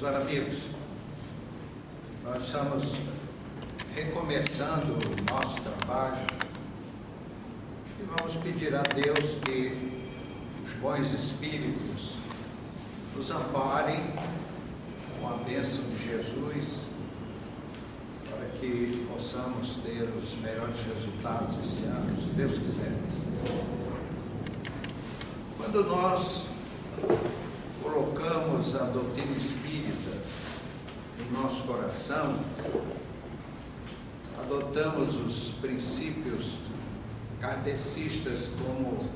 Meus amigos, nós estamos recomeçando o nosso trabalho e vamos pedir a Deus que os bons espíritos nos amparem com a bênção de Jesus, para que possamos ter os melhores resultados esse ano, se Deus quiser. Quando nós colocamos a doutrina espírita no nosso coração, adotamos os princípios kardecistas como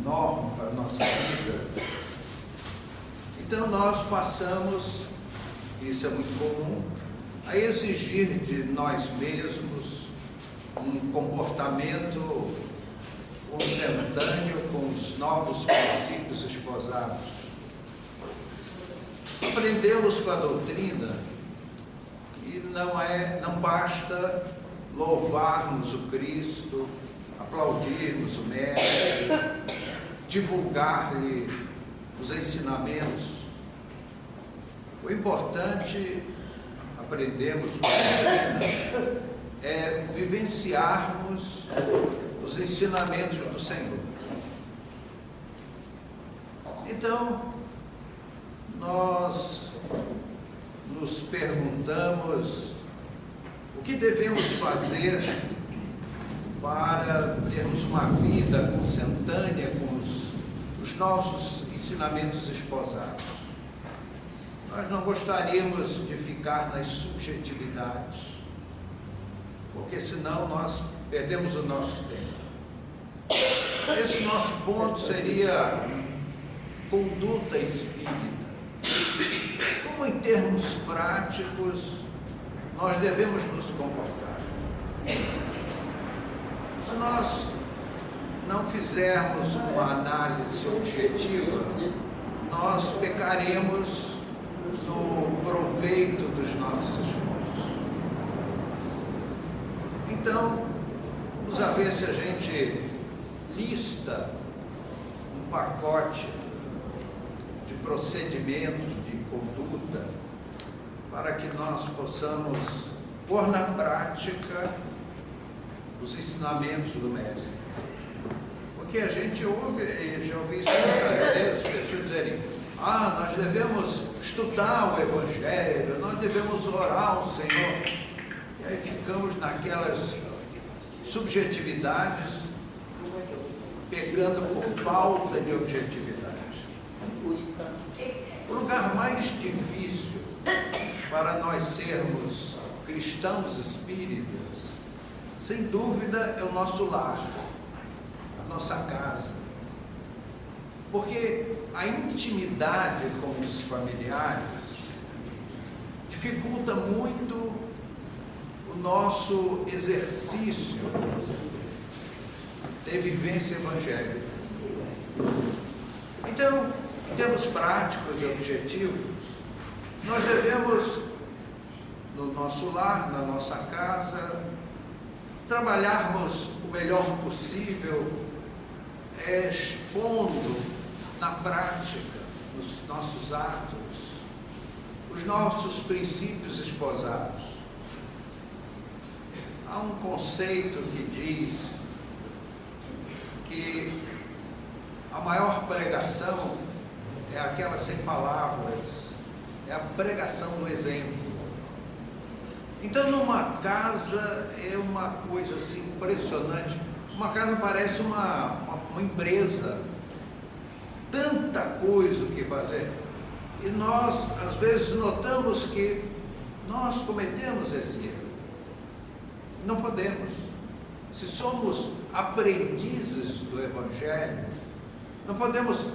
norma para a nossa vida, então nós passamos, isso é muito comum, a exigir de nós mesmos um comportamento consentâneo com os novos princípios esposados. Aprendemos com a doutrina que não basta louvarmos o Cristo, aplaudirmos o Mestre, divulgar-lhe os ensinamentos. O importante, aprendemos com a doutrina, é vivenciarmos os ensinamentos do Senhor. Então, nós nos perguntamos o que devemos fazer para termos uma vida consentânea com os nossos ensinamentos esposados. Nós não gostaríamos de ficar nas subjetividades, porque senão nós perdemos o nosso tempo. Esse nosso ponto seria conduta espírita. Como em termos práticos nós devemos nos comportar? Se nós não fizermos uma análise objetiva, nós pecaremos no proveito dos nossos esforços. Então, vamos ver se a gente lista um pacote de procedimentos, de conduta, para que nós possamos pôr na prática os ensinamentos do Mestre. Porque a gente ouve, já ouvi isso muitas vezes, as pessoas dizerem: nós devemos estudar o Evangelho, nós devemos orar ao Senhor. E aí ficamos naquelas subjetividades, pecando por falta de objetividade. O lugar mais difícil para nós sermos cristãos espíritas, sem dúvida, é o nosso lar, a nossa casa. Porque a intimidade com os familiares dificulta muito o nosso exercício de vivência evangélica. Então, em termos práticos e objetivos, nós devemos, no nosso lar, na nossa casa, trabalharmos o melhor possível, expondo na prática, nos nossos atos, os nossos princípios esposados. Há um conceito que diz que a maior pregação é aquela sem palavras, é a pregação do exemplo. Então, numa casa é uma coisa assim impressionante. Uma casa parece uma empresa, tanta coisa que fazer. E nós, às vezes, notamos que nós cometemos esse erro. Não podemos. Se somos aprendizes do Evangelho, não podemos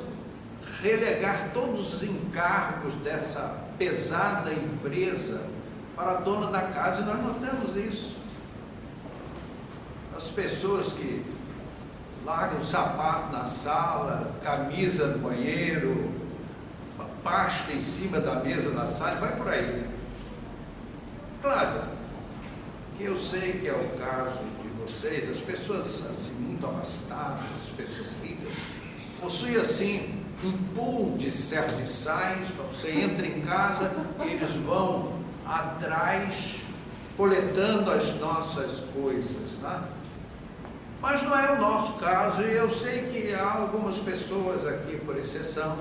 relegar todos os encargos dessa pesada empresa para a dona da casa, e nós notamos isso. As pessoas que largam o sapato na sala, camisa no banheiro, pasta em cima da mesa na sala, e vai por aí. Claro que eu sei que é o caso de vocês, as pessoas assim muito abastadas, as pessoas ricas, possuem assim um pool de serviçais, você entra em casa e eles vão atrás, coletando as nossas coisas, tá? Mas não é o nosso caso, e eu sei que há algumas pessoas aqui, por exceção,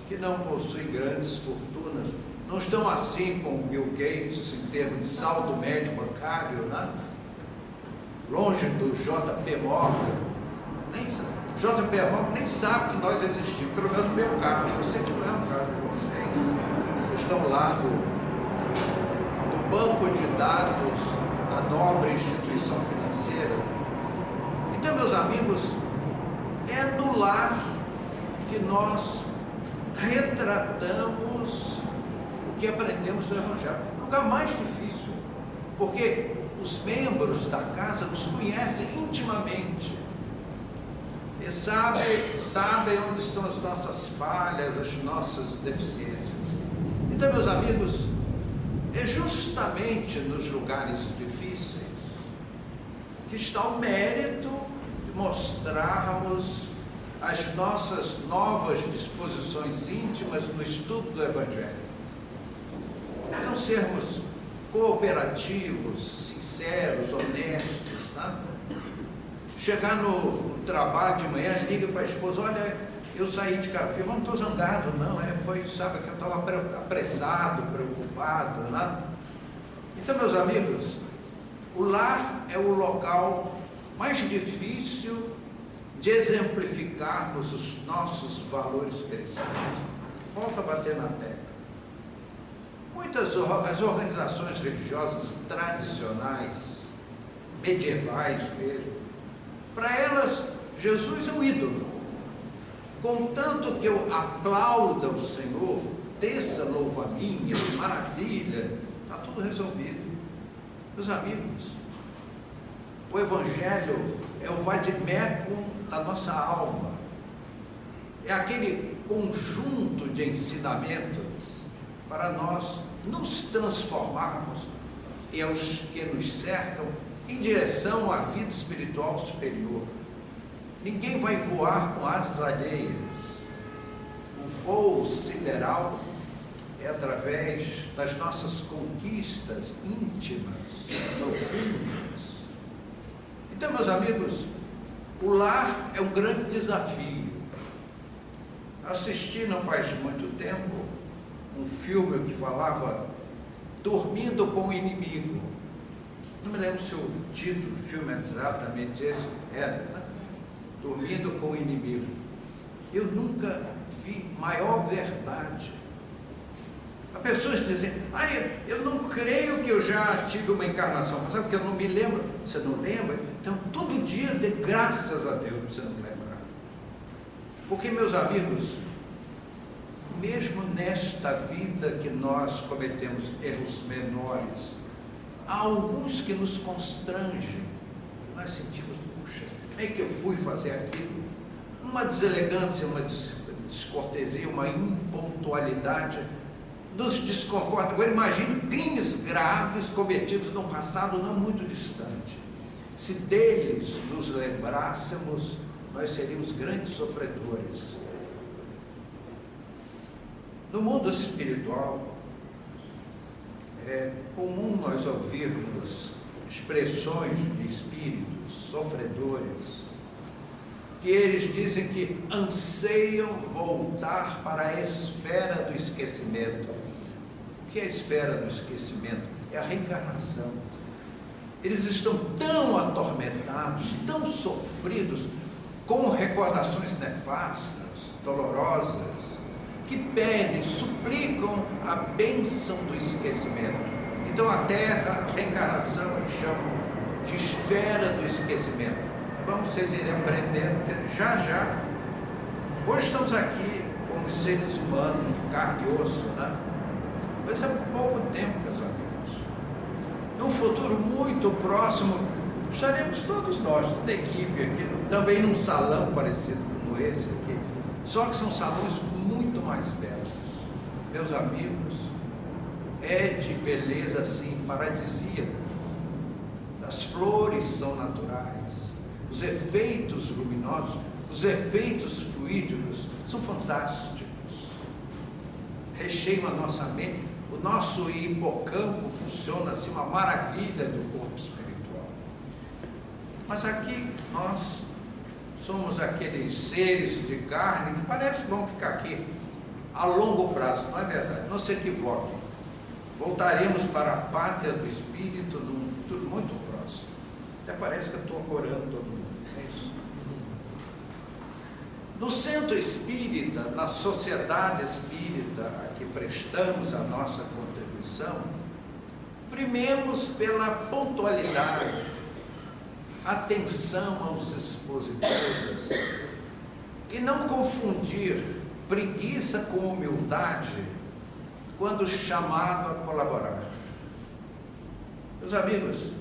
que não possuem grandes fortunas, não estão assim com o Bill Gates em termos de saldo médio bancário, né? Longe do JP Morgan. JP Morgan nem sabe que nós existimos, pelo menos no meu caso. Eu sei que não é o caso de vocês. Vocês estão lá do banco de dados da nobre instituição financeira. Então, meus amigos, é no lar que nós retratamos o que aprendemos do Evangelho. Lugar mais difícil, porque os membros da casa nos conhecem intimamente e sabem onde estão as nossas falhas, as nossas deficiências. Então, meus amigos, é justamente nos lugares difíceis que está o mérito de mostrarmos as nossas novas disposições íntimas no estudo do Evangelho. Então, sermos cooperativos, sinceros, honestos, né? Chegar no trabalho de manhã, liga para a esposa: olha, eu saí de casa, eu não estou zangado, não, sabe que eu estava apressado, preocupado, né? Então, meus amigos, o lar é o local mais difícil de exemplificarmos os nossos valores cristãos. Volto a bater na tecla. Muitas as organizações religiosas tradicionais, medievais mesmo, para elas Jesus é um ídolo. Contanto que eu aplauda o Senhor, desça louva minha, maravilha, está tudo resolvido. Meus amigos, o Evangelho é o vademecum da nossa alma, é aquele conjunto de ensinamentos para nós nos transformarmos e aos que nos cercam em direção à vida espiritual superior. Ninguém vai voar com asas alheias. O voo sideral é através das nossas conquistas íntimas, profundas. Então, meus amigos, o lar é um grande desafio. Assisti não faz muito tempo um filme que falava Dormindo com o Inimigo. Não me lembro se o título do filme é exatamente esse, Dormindo com o Inimigo. Eu nunca vi maior verdade. As pessoas dizem: eu não creio que eu já tive uma encarnação, mas sabe porque eu não me lembro? Você não lembra? Então, todo dia dê graças a Deus para você não lembrar. Porque, meus amigos, mesmo nesta vida que nós cometemos erros menores, há alguns que nos constrangem. Nós sentimos: puxa, como é que eu fui fazer aquilo? Uma deselegância, uma descortesia, uma impontualidade nos desconforta. Agora imagine crimes graves cometidos num passado não muito distante. Se deles nos lembrássemos, nós seríamos grandes sofredores. No mundo espiritual, é comum nós ouvirmos expressões de espíritos sofredores, que eles dizem que anseiam voltar para a esfera do esquecimento. O que é a esfera do esquecimento? É a reencarnação. Eles estão tão atormentados, tão sofridos, com recordações nefastas, dolorosas, que pedem, suplicam a bênção do esquecimento. Então a Terra, a reencarnação, eles chamam de esfera do esquecimento. Vamos vocês irem aprendendo, já. Hoje estamos aqui como seres humanos, de carne e osso, né? Mas é pouco tempo, meus amigos. Num futuro muito próximo, estaremos todos nós, toda a equipe aqui, também num salão parecido como esse aqui, só que são salões muito mais belos. Meus amigos, é de beleza assim, paradisíaca. As flores são naturais, os efeitos luminosos, os efeitos fluídicos fluídicos são fantásticos, recheiam a nossa mente. O nosso hipocampo funciona assim, uma maravilha do corpo espiritual. Mas aqui nós somos aqueles seres de carne que parece que vão ficar aqui a longo prazo. Não é verdade? Não se equivoquem. Voltaremos para a pátria do Espírito num futuro muito próximo. Até parece que eu estou orando todo mundo. É isso. No centro espírita, na sociedade espírita a que prestamos a nossa contribuição, primemos pela pontualidade, atenção aos expositores e não confundir preguiça com humildade quando chamado a colaborar. Meus amigos,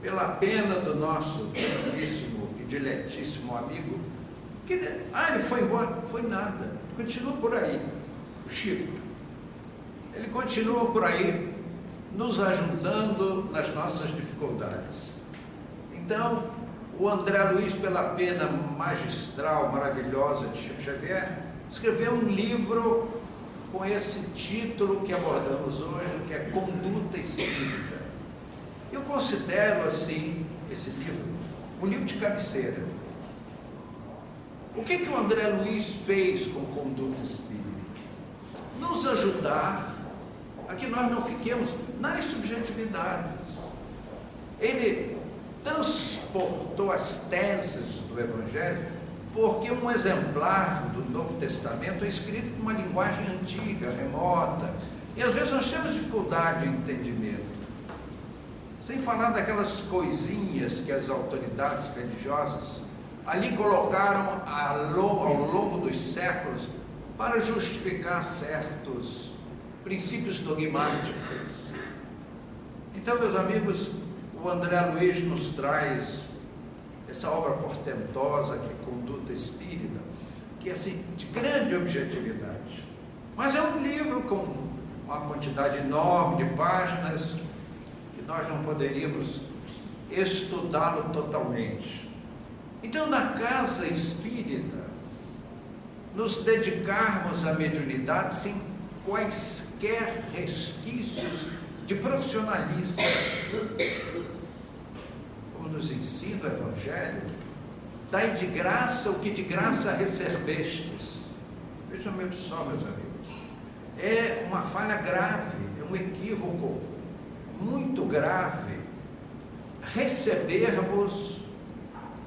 pela pena do nosso queridíssimo e diletíssimo amigo, ele foi embora, não foi nada, continua por aí, o Chico, ele continua por aí, nos ajudando nas nossas dificuldades. Então, o André Luiz, pela pena magistral, maravilhosa de Chico Xavier, escreveu um livro com esse título que abordamos hoje, que é Conduta Espírita. Eu considero, assim, esse livro um livro de cabeceira. O que o André Luiz fez com Conduta Espírita? Nos ajudar a que nós não fiquemos nas subjetividades. Ele transportou as teses do Evangelho, porque um exemplar do Novo Testamento é escrito com uma linguagem antiga, remota, e às vezes nós temos dificuldade de entendimento. Sem falar daquelas coisinhas que as autoridades religiosas ali colocaram ao longo dos séculos para justificar certos princípios dogmáticos. Então, meus amigos, o André Luiz nos traz essa obra portentosa que é Conduta Espírita, que é assim, de grande objetividade. Mas é um livro com uma quantidade enorme de páginas que nós não poderíamos estudá-lo totalmente. Então, na casa espírita, nos dedicarmos à mediunidade sem quaisquer resquícios de profissionalismo, como nos ensina o Evangelho, dai de graça o que de graça recebestes. Vejam só, meus amigos, é uma falha grave, é um equívoco muito grave recebermos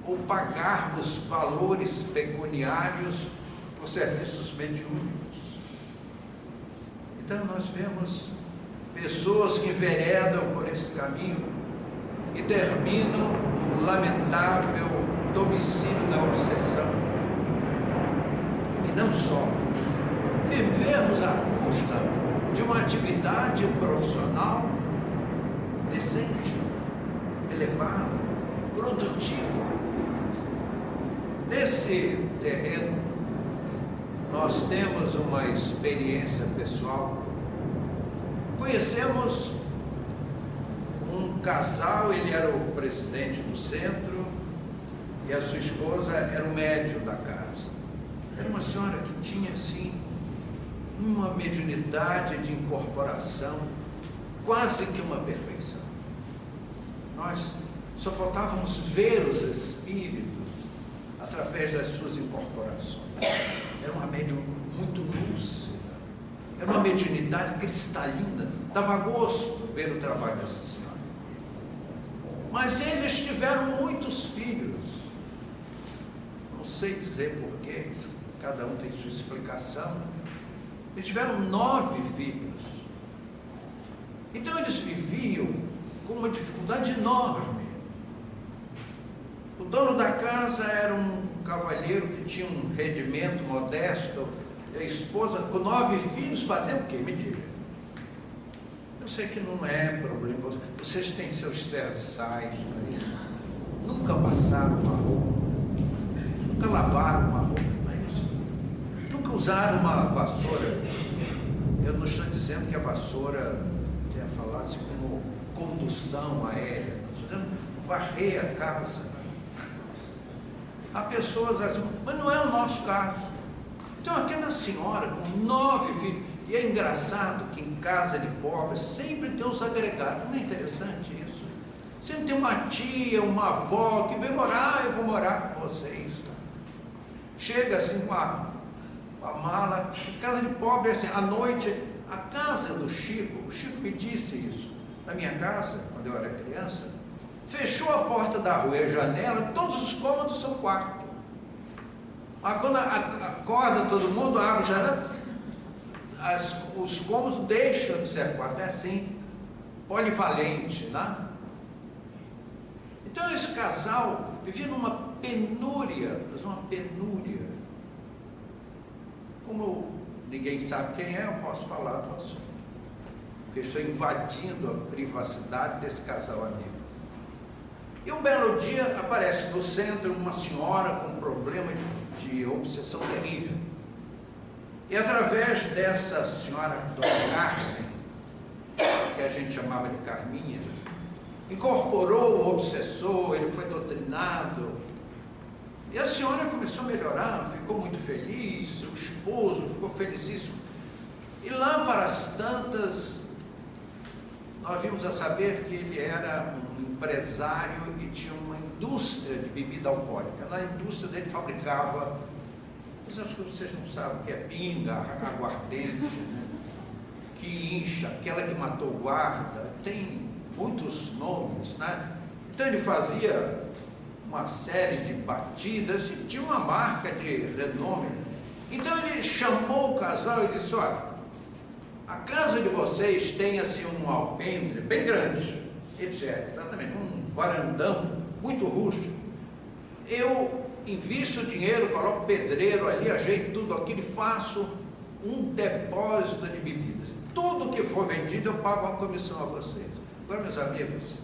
ou pagarmos valores pecuniários por serviços mediúnicos. Então nós vemos pessoas que enveredam por esse caminho e terminam no lamentável domicílio da obsessão. E não só, vivemos à custa de uma atividade profissional decente, elevada, produtiva. Nesse terreno, nós temos uma experiência pessoal. Conhecemos um casal, ele era o presidente do centro e a sua esposa era o médium da casa. Era uma senhora que tinha, assim, uma mediunidade de incorporação, quase que uma perfeição. Nós só faltávamos ver os espíritos através das suas incorporações. Era uma médium muito lúcida, era uma mediunidade cristalina, dava gosto ver o trabalho dessa senhora. Mas eles tiveram muitos filhos, não sei dizer porquê, cada um tem sua explicação. Eles tiveram 9 filhos, então eles viviam com uma dificuldade enorme. O dono da casa era um cavalheiro que tinha um rendimento modesto, e a esposa, com 9 filhos, fazer o quê? Me diga. Eu sei que não é problema, vocês têm seus serviçais, nunca passaram uma roupa, nunca lavaram uma roupa, não é isso? Nunca usaram uma vassoura. Eu não estou dizendo que a vassoura tenha falado assim como condução aérea, estou dizendo varrer a casa. Há pessoas assim, mas não é o nosso caso. Então aquela senhora com 9 filhos, e é engraçado que em casa de pobre sempre tem os agregados, não é interessante isso? Sempre tem uma tia, uma avó que vem morar, eu vou morar com vocês. Chega assim com a mala, em casa de pobre, assim, à noite, a casa do Chico, o Chico me disse isso, na minha casa, quando eu era criança, fechou a porta da rua e a janela, todos os cômodos são quarto. Quando acorda todo mundo, abre a janela, os cômodos deixam de ser quarto, é assim, polivalente, né? Então esse casal vivia numa penúria, mas uma penúria. Como ninguém sabe quem é, eu posso falar do assunto, porque estou invadindo a privacidade desse casal amigo. E um belo dia aparece no centro uma senhora com um problema de obsessão terrível. E através dessa senhora Dona Carmen, que a gente chamava de Carminha, incorporou o obsessor, ele foi doutrinado, e a senhora começou a melhorar, ficou muito feliz, o esposo ficou felicíssimo. E lá para as tantas, nós vimos a saber que ele era um empresário e tinha uma indústria de bebida alcoólica. Na indústria dele fabricava, mas acho que vocês não sabem o que é pinga, aguardente, né? Que incha, aquela que matou o guarda, tem muitos nomes, né? Então ele fazia uma série de batidas e tinha uma marca de renome. Então ele chamou o casal e disse: olha, a casa de vocês tem assim um alpendre bem grande, etc. Exatamente, um varandão muito rústico. Eu invisto o dinheiro, coloco pedreiro ali, ajeito tudo aquilo e faço um depósito de bebidas. Tudo que for vendido eu pago uma comissão a vocês. Agora, meus amigos,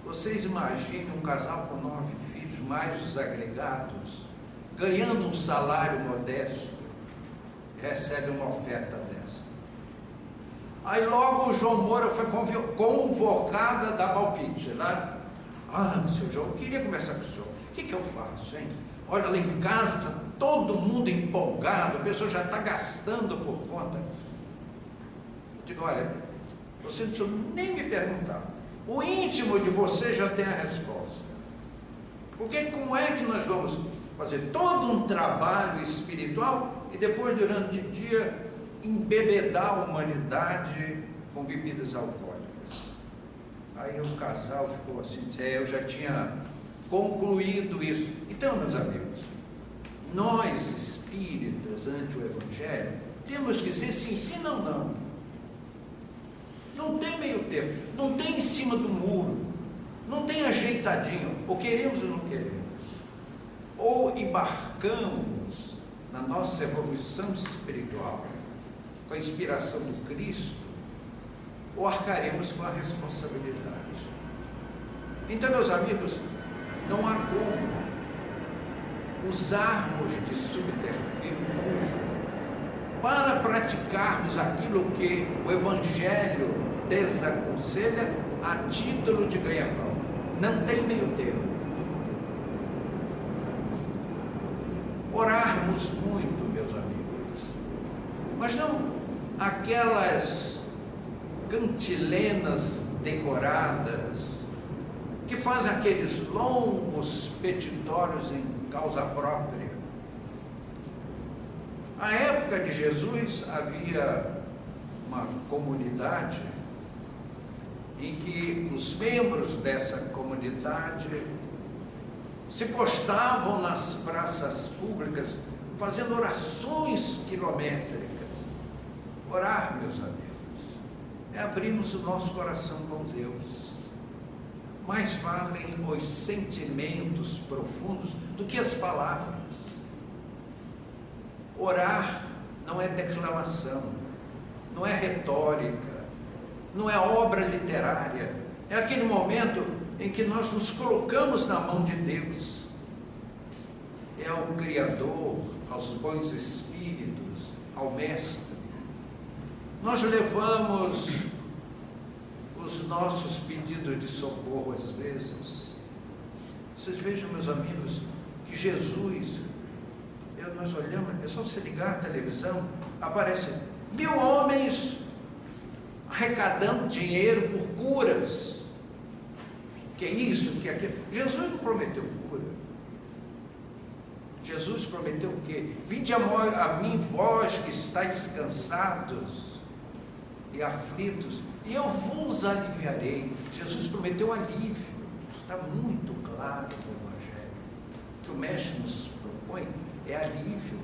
vocês imaginem um casal com 9 filhos, mais os agregados, ganhando um salário modesto, recebe uma oferta dessa. Aí logo o João Moura foi convocado a dar palpite, né? Seu João, eu queria conversar com o senhor. O que eu faço, hein? Olha, lá em casa está todo mundo empolgado, a pessoa já está gastando por conta. Eu digo: olha, você não precisa nem me perguntar. O íntimo de você já tem a resposta. Porque como é que nós vamos fazer todo um trabalho espiritual e depois, durante o dia, embebedar a humanidade com bebidas alcoólicas? Aí o casal ficou assim, disse: eu já tinha concluído isso. Então, meus amigos, nós espíritas, ante o Evangelho, temos que ser sim, sim, não, não. Não tem meio termo, não tem em cima do muro, não tem ajeitadinho, ou queremos ou não queremos. Ou embarcamos na nossa evolução espiritual com a inspiração do Cristo, ou arcaremos com a responsabilidade. Então, meus amigos, não há como usarmos de subterfúgio para praticarmos aquilo que o Evangelho desaconselha a título de ganha-pão. Não tem meio termo. Orarmos muito, meus amigos, mas não aquelas cantilenas decoradas que fazem aqueles longos petitórios em causa própria. Na época de Jesus havia uma comunidade em que os membros dessa comunidade se postavam nas praças públicas fazendo orações quilométricas. Orar, meus amigos, é abrirmos o nosso coração com Deus. Mais valem os sentimentos profundos do que as palavras. Orar não é declamação, não é retórica, não é obra literária. É aquele momento em que nós nos colocamos na mão de Deus. É ao Criador, aos bons espíritos, ao Mestre. Nós levamos os nossos pedidos de socorro às vezes. Vocês vejam, meus amigos, que Jesus, nós olhamos, é só você ligar a televisão, aparece 1000 homens arrecadando dinheiro por curas. Que é isso, que é aquilo. Jesus não prometeu cura. Jesus prometeu o quê? Vinde a mim, vós que estáis cansados e aflitos, e eu vos aliviarei. Jesus prometeu alívio. Está muito claro no Evangelho. O que o Mestre nos propõe é alívio.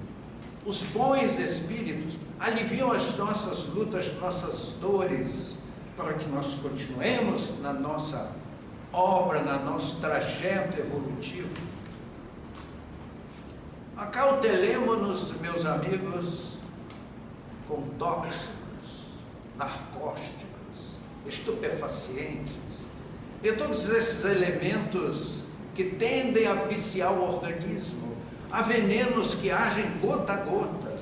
Os bons espíritos aliviam as nossas lutas, nossas dores, para que nós continuemos na nossa obra, no nosso trajeto evolutivo. Acautelemo-nos, meus amigos, com tóxicos, narcóticos, estupefacientes, e todos esses elementos que tendem a viciar o organismo. Há venenos que agem gota a gota,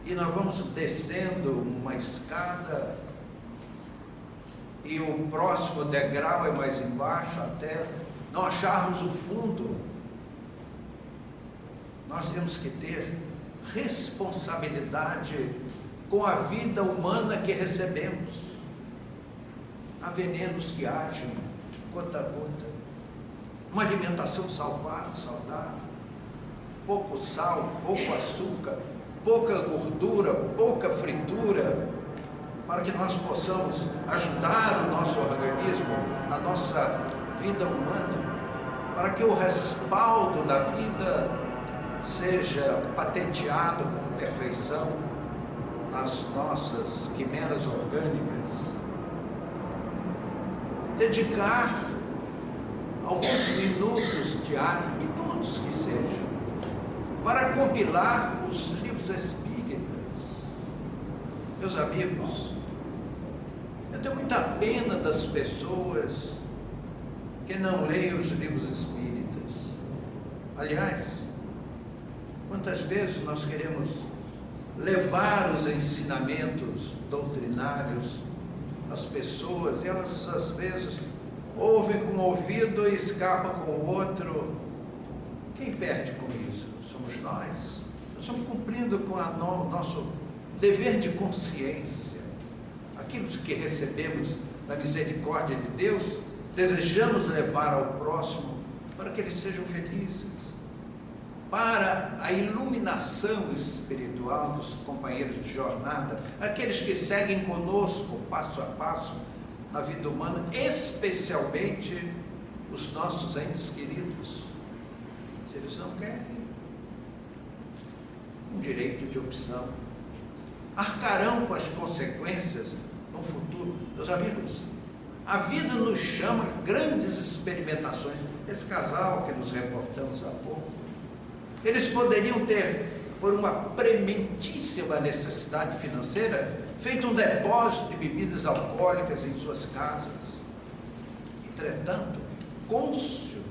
e nós vamos descendo uma escada, e o próximo degrau é mais embaixo, até não acharmos o fundo. Nós temos que ter responsabilidade com a vida humana que recebemos. Há venenos que agem gota a gota. Uma alimentação saudável, pouco sal, pouco açúcar, pouca gordura, pouca fritura, para que nós possamos ajudar o nosso organismo, a nossa vida humana, para que o respaldo da vida seja patenteado com perfeição nas nossas quimeras orgânicas. Dedicar alguns minutos diários, minutos que sejam, para compilar os livros espíritas. Meus amigos, eu tenho muita pena das pessoas que não leem os livros espíritas. Aliás, quantas vezes nós queremos levar os ensinamentos doutrinários às pessoas, e elas às vezes ouvem com um ouvido e escapam com o outro. Quem perde com isso? Somos nós. Nós estamos cumprindo com o nosso dever de consciência. Aquilo que recebemos da misericórdia de Deus, desejamos levar ao próximo para que eles sejam felizes, para a iluminação espiritual dos companheiros de jornada, aqueles que seguem conosco passo a passo na vida humana, especialmente os nossos entes queridos. Se eles não querem, um direito de opção, arcarão com as consequências no futuro. Meus amigos, a vida nos chama a grandes experimentações. Esse casal que nos reportamos há pouco, eles poderiam ter, por uma prementíssima necessidade financeira, feito um depósito de bebidas alcoólicas em suas casas. Entretanto, cônscios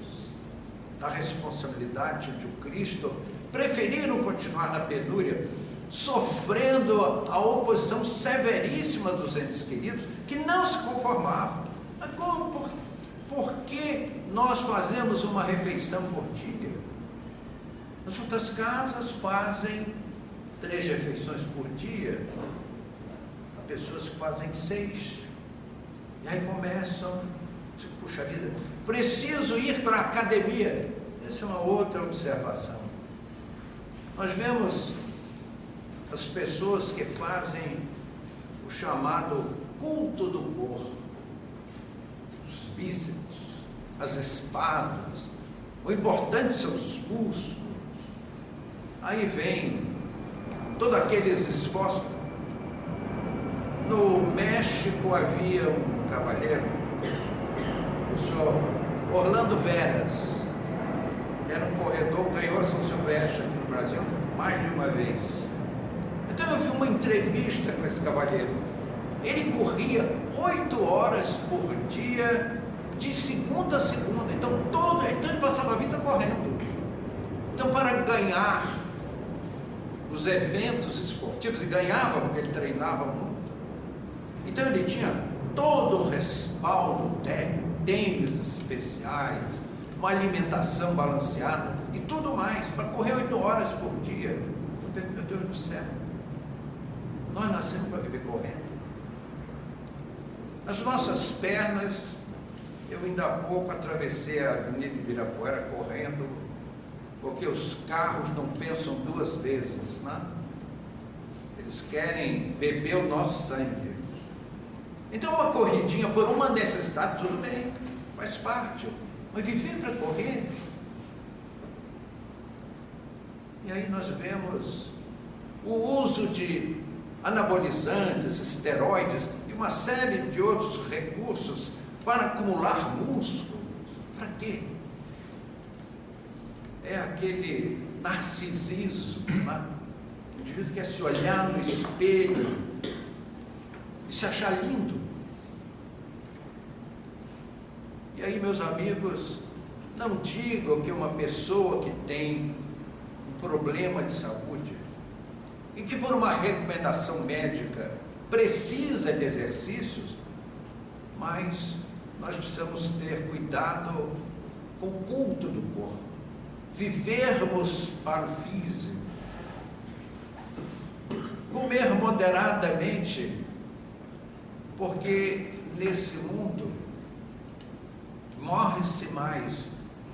da responsabilidade de Cristo, preferiram continuar na penúria, sofrendo a oposição severíssima dos entes queridos, que não se conformavam. Mas como? Por que nós fazemos uma refeição por dia? As outras casas fazem 3 refeições por dia. Há pessoas que fazem 6. E aí começam, puxa vida, preciso ir para a academia. Essa é uma outra observação. Nós vemos as pessoas que fazem o chamado culto do corpo, os bíceps, as espadas. O importante são os músculos. Aí vem todos aqueles esforços. No México havia um cavalheiro, o senhor Orlando Veras, era um corredor, ganhou a São Silvestre aqui no Brasil mais de uma vez. Então eu vi uma entrevista com esse cavalheiro. Ele corria 8 horas por dia, de segunda a segunda. Então ele passava a vida correndo. Então, para ganhar os eventos esportivos, e ganhava porque ele treinava muito, então ele tinha todo o respaldo técnico, tênis especiais, uma alimentação balanceada e tudo mais, para correr 8 horas por dia. Eu pergunto, meu Deus do céu, nós nascemos para viver correndo. As nossas pernas, eu ainda há pouco atravessei a Avenida Ibirapuera correndo, porque os carros não pensam 2 vezes, né? Eles querem beber o nosso sangue. Então uma corridinha por uma necessidade, tudo bem, faz parte, mas viver para correr. E aí nós vemos o uso de anabolizantes, esteroides e uma série de outros recursos para acumular músculos. Para quê? É aquele narcisismo, né? O indivíduo quer se olhar no espelho e se achar lindo. E aí, meus amigos, não digam que uma pessoa que tem um problema de saúde e que por uma recomendação médica precisa de exercícios, mas nós precisamos ter cuidado com o culto do corpo, vivermos para o físico, comer moderadamente, porque nesse mundo morre-se mais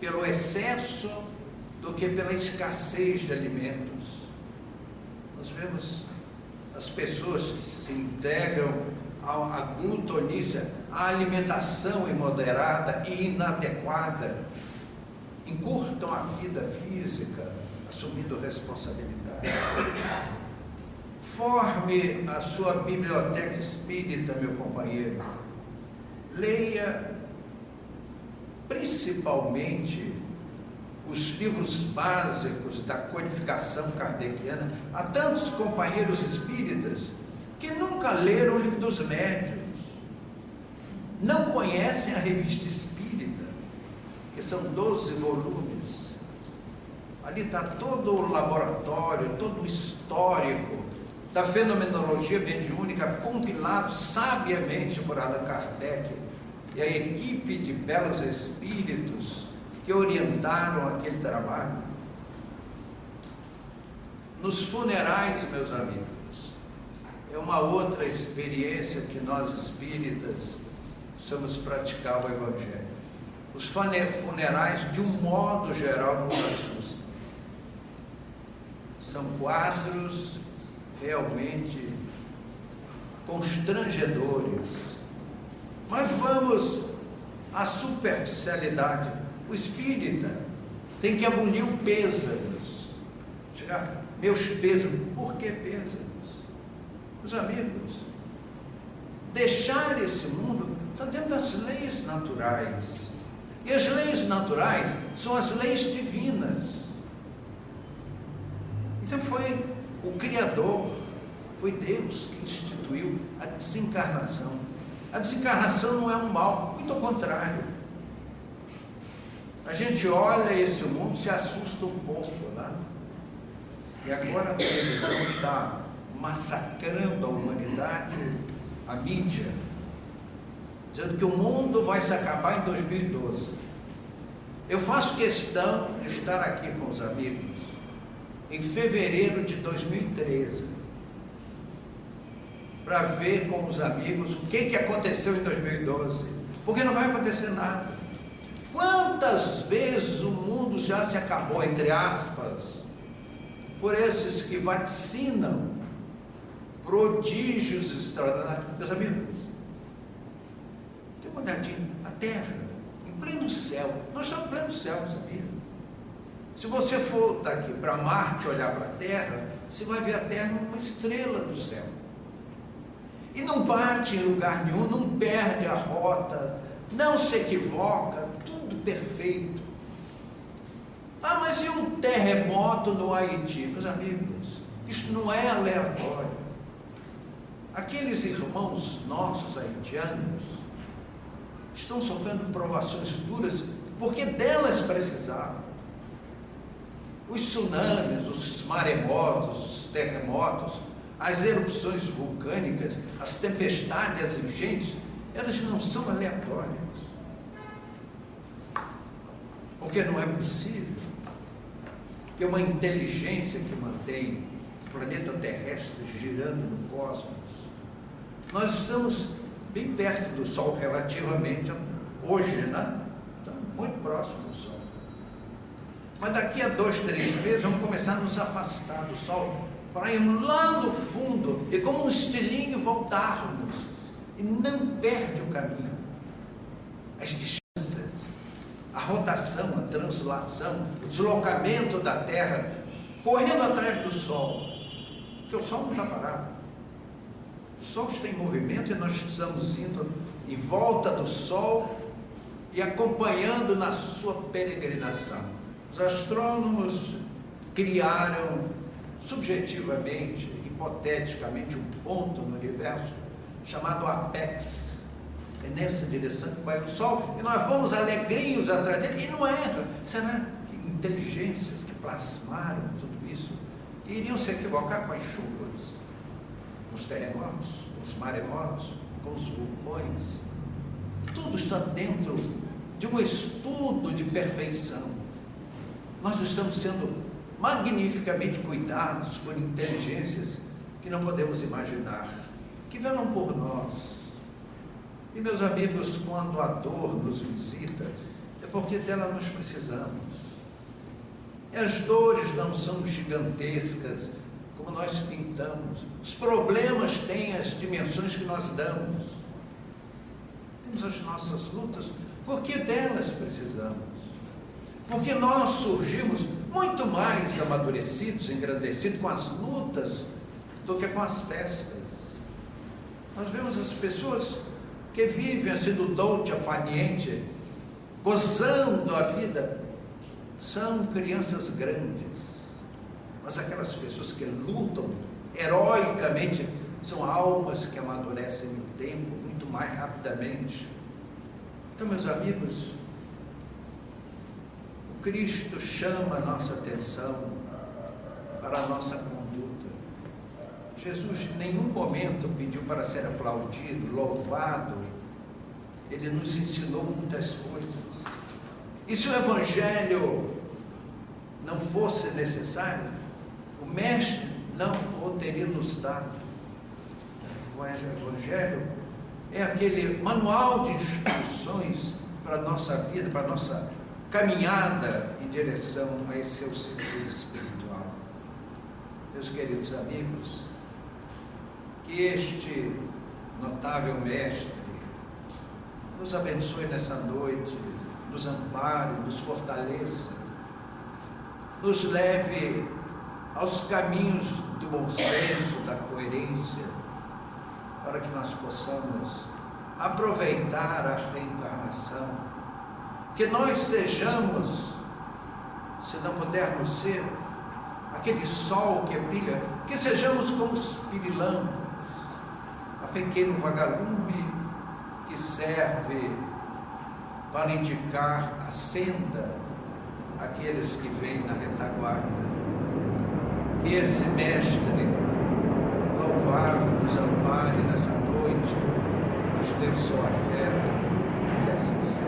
pelo excesso do que pela escassez de alimentos. Nós vemos as pessoas que se entregam à glutonícia, à alimentação imoderada e inadequada, encurtam a vida física, assumindo responsabilidade. Forme a sua biblioteca espírita, meu companheiro. Leia principalmente os livros básicos da codificação kardeciana. Há tantos companheiros espíritas que nunca leram o Livro dos Médiuns, não conhecem a Revista Espírita, que são 12 volumes. Ali está todo o laboratório, todo o histórico da fenomenologia mediúnica, compilado sabiamente por Allan Kardec e a equipe de belos espíritos que orientaram aquele trabalho. Nos funerais, meus amigos, é uma outra experiência que nós espíritas precisamos praticar o Evangelho. Os funerais, de um modo geral, nos assustam. São quadros realmente constrangedores. Mas vamos à superficialidade. O espírita tem que abolir o pêsames. Chegar, meus pêsames. Por que pêsames? Meus amigos, deixar esse mundo está dentro das leis naturais. E as leis naturais são as leis divinas. Então foi o Criador, foi Deus que instituiu a desencarnação. A desencarnação não é um mal, muito ao contrário. A gente olha esse mundo, se assusta um pouco, né? E agora a televisão está massacrando a humanidade, a mídia, dizendo que o mundo vai se acabar em 2012. Eu faço questão de estar aqui com os amigos em fevereiro de 2013, para ver com os amigos o que aconteceu em 2012, porque não vai acontecer nada. Quantas vezes o mundo já se acabou, entre aspas, por esses que vaticinam prodígios extraordinários. Meus amigos, dê uma olhadinha, a Terra, em pleno céu, nós estamos em pleno céu, sabia? Se você for daqui para Marte olhar para a Terra, você vai ver a Terra uma estrela do céu. E não bate em lugar nenhum, não perde a rota, não se equivoca, tudo perfeito. Ah, mas e um terremoto no Haiti? Meus amigos, isso não é aleatório. Aqueles irmãos nossos haitianos estão sofrendo provações duras, porque delas precisavam. Os tsunamis, os maremotos, os terremotos, as erupções vulcânicas, as tempestades, as enchentes, elas não são aleatórias. Porque não é possível que uma inteligência que mantém o planeta terrestre girando no cosmos, nós estamos bem perto do Sol relativamente hoje, né? Estamos muito próximos do Sol. Mas daqui a 2, 3 meses vamos começar a nos afastar do Sol para ir lá no fundo e como um estilingue voltarmos. E não perde o caminho. As distâncias, a rotação, a translação, o deslocamento da Terra, correndo atrás do Sol. Porque o Sol não está parado. O Sol está em movimento e nós estamos indo em volta do Sol e acompanhando na sua peregrinação. Os astrônomos criaram subjetivamente, hipoteticamente, um ponto no universo chamado Apex. É nessa direção que vai o Sol e nós vamos alegrinhos atrás dele e não erra. Será que inteligências que plasmaram tudo isso iriam se equivocar com as chuvas, com os terremotos, com os maremotos, com os vulcões? Tudo está dentro de um estudo de perfeição. Nós estamos sendo magnificamente cuidados por inteligências que não podemos imaginar, que velam por nós. E meus amigos, quando a dor nos visita, é porque dela nós precisamos. E as dores não são gigantescas como nós pintamos. Os problemas têm as dimensões que nós damos. Temos as nossas lutas, porque delas precisamos. Porque nós surgimos muito mais amadurecidos, engrandecidos com as lutas do que com as festas. Nós vemos as pessoas que vivem assim do dolce faniente, gozando a vida, são crianças grandes. Mas aquelas pessoas que lutam heroicamente são almas que amadurecem no tempo muito mais rapidamente. Então, meus amigos, o Cristo chama a nossa atenção para a nossa conduta. Jesus em nenhum momento pediu para ser aplaudido, louvado. Ele nos ensinou muitas coisas. E se o Evangelho não fosse necessário, o Mestre não o teria nos dado. O Evangelho é aquele manual de instruções para a nossa vida, para a nossa caminhada em direção a esse seu sentido espiritual. Meus queridos amigos, que este notável Mestre nos abençoe nessa noite, nos ampare, nos fortaleça, nos leve aos caminhos do bom senso, da coerência, para que nós possamos aproveitar a reencarnação, que nós sejamos, se não pudermos ser, aquele sol que brilha, que sejamos como os pirilampos, a pequeno vagalume que serve para indicar a senda àqueles que vêm na retaguarda. Que esse Mestre louvado nos ampare nessa noite, nos dê o seu afeto, que assim seja.